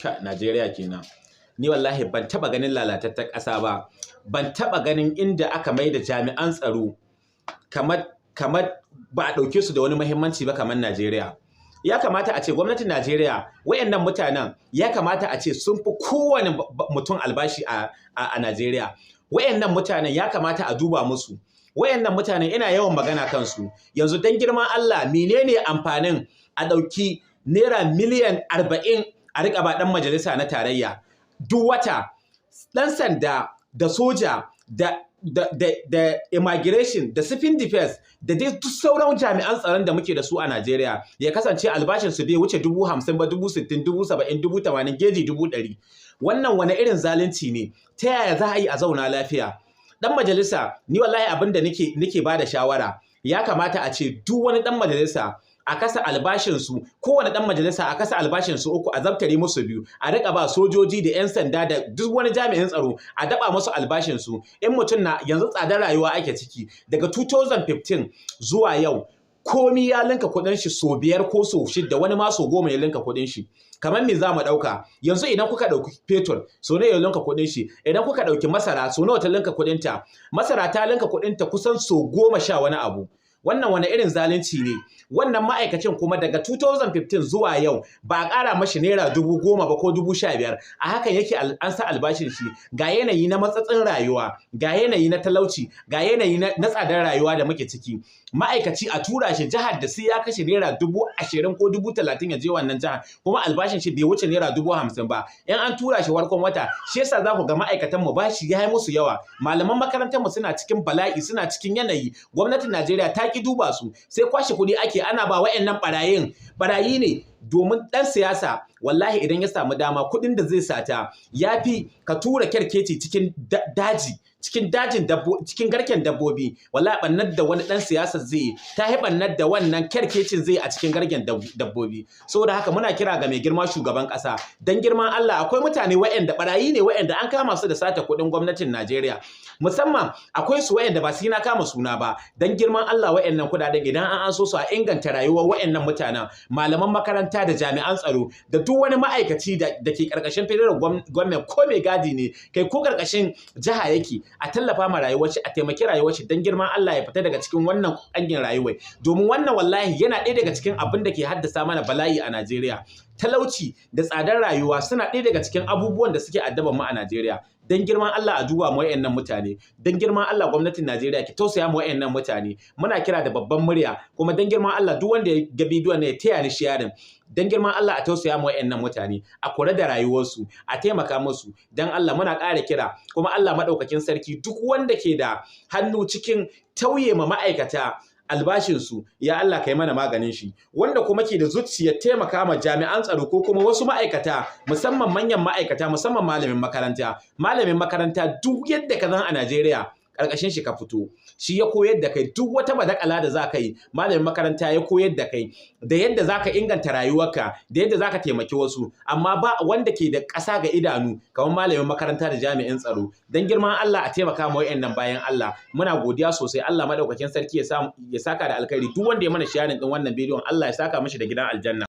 Najeriya kenan. Ni wallahi ban taɓa ganin lalatattar ƙasa ba, ban taɓa ganin inda aka mai da jami'an tsaro kamar ba a ɗauke su da wani muhimmanci ba kamar Najeriya. Ya kamata a ce gwamnatin Najeriya wayannan mutanen ya kamata a ce sun fi kowane mutum albashi a Najeriya. Wayannan mutanen ya kamata a duba musu. Wayannan mutanen ina yawan magana kansu. Yanzu dan girman Allah menene amfanin a ɗauki naira miliyan 40 a riƙa ba ɗan majalisa na tarayya duk wata, ɗan sanda da soja da immigration da civil defense da dai duk sauran jami'an tsaron da muke da su a Najeriya ya kasance albashinsu bai wuce 50,000 ba, 60,000, 70,000, 80,000, geji 100,000. Wannan wani irin zalunci ne? Ta yaya za a yi a zauna lafiya? Ɗan majalisa, ni wallahi abin da nake ba da shawara, ya kamata a ce duk wani ɗan majalisa a kasa albashinsu, kowane ɗan majalisa a kasa albashinsu 3 a zabtare musu 2, a riƙa ba sojoji da 'yan sanda da duk wani jami'in tsaro a daɓa musu albashinsu. In mutum na yanzu tsadar rayuwa ake ciki, daga 2015 zuwa yau komi ya linka kuɗin shi so 5 ko so 6, wani ma so 10 ya linka kuɗin shi. Kamar me za mu ɗauka? Yanzu idan kuka ɗauki fetur, so nawa ya linka kuɗin shi? Idan kuka ɗauki masara, so nawa ta linka kuɗinta? Masara ta linka kuɗinta kusan so 10 wani abu. Wannan wani irin zalunci ne? Wannan ma'aikacin kuma daga 2015 zuwa yau ba a ƙara mashi naira 10,000 ba ko 15,000, a hakan yake an sa albashin shi. Ga yanayi na matsatsin rayuwa, ga yanayi na talauci, ga yanayi na tsadar rayuwa da muke ciki. Ma'aikaci a tura shi jihar da sai ya kashe naira 20,000 ko 30,000 ya je wannan jihar, kuma albashin shi bai wuce naira 50,000 ba. In an tura shi farkon wata, shi yasa za ku ga ma'aikatan mu bashi ya yi musu yawa. Malaman makarantar mu suna cikin bala'i, suna cikin yanayi. Gwamnatin Najeriya ta ki duba su, sai kwashe kuɗi ake ana ba wayannan barayi ne. Domin ɗan siyasa wallahi idan ya samu dama kuɗin da zai sata ya fi ka tura kyarkeci cikin daji, cikin garken dabbobi. Wallahi ɓannar da wani ɗan siyasa zai yi ta yi ɓannar da wannan kyarkecin zai a cikin garken dabbobi. Saboda haka muna kira ga mai girma shugaban ƙasa, dan girman Allah akwai mutane wayanda barayi ne, wayanda an kama su da sata kuɗin gwamnatin Najeriya. Musamman akwai su wayanda ba su na kama suna ba. Dan girman Allah wayannan kuɗaɗen idan an so su a inganta rayuwar wayannan mutanen, malaman makaranta da jami'an tsaro da duk wani ma'aikaci da ke ƙarƙashin federal government ko mai gadi ne kai ko ƙarƙashin jiha yake, a tallafa ma rayuwar shi, a taimaki rayuwar shi dan girman Allah ya fita daga cikin wannan ƙangin rayuwar. Domin wannan wallahi yana ɗaya daga cikin abin da ke haddasa mana bala'i a Najeriya. Talauci da tsadar rayuwa suna ɗaya daga cikin abubuwan da suke addaban mu a Najeriya. Dan girman Allah a duba mu wayannan mutane, dan girman Allah gwamnatin Najeriya ki tausaya mu wayannan mutane. Muna kira da babban murya, kuma dan girman Allah duk wanda ya ga bidiyon ne ya taya ni sharing. Dan girman Allah a tausaya mu wayannan mutane, a kula da rayuwarsu, a taimaka musu. Dan Allah muna ƙara kira, kuma Allah madaukakin sarki duk wanda ke da hannu cikin tauye ma ma'aikata albashinsu, ya Allah kai mana maganin shi. Wanda kuma ke da zuciyar taimaka ma jami'an tsaro ko kuma wasu ma'aikata, musamman manyan ma'aikata, musamman malamin makaranta duk yadda ka zan a Najeriya ƙarƙashin shi ka fito, shi ya koyar da kai duk wata badakala da za ka yi. Malamin makaranta ya koyar da kai da yadda za ka inganta rayuwarka, da yadda za ka taimaki wasu. Amma ba wanda ke da ƙasa ga idanu kamar malamin makaranta da jami'in tsaro. Dan girman Allah a taimaka ma wayannan bayan Allah. Muna godiya sosai. Allah madaukakin sarki ya saka da alkhairi. Duk wanda ya mana sharing din wannan bidiyon, Allah ya saka mishi da gidan aljanna.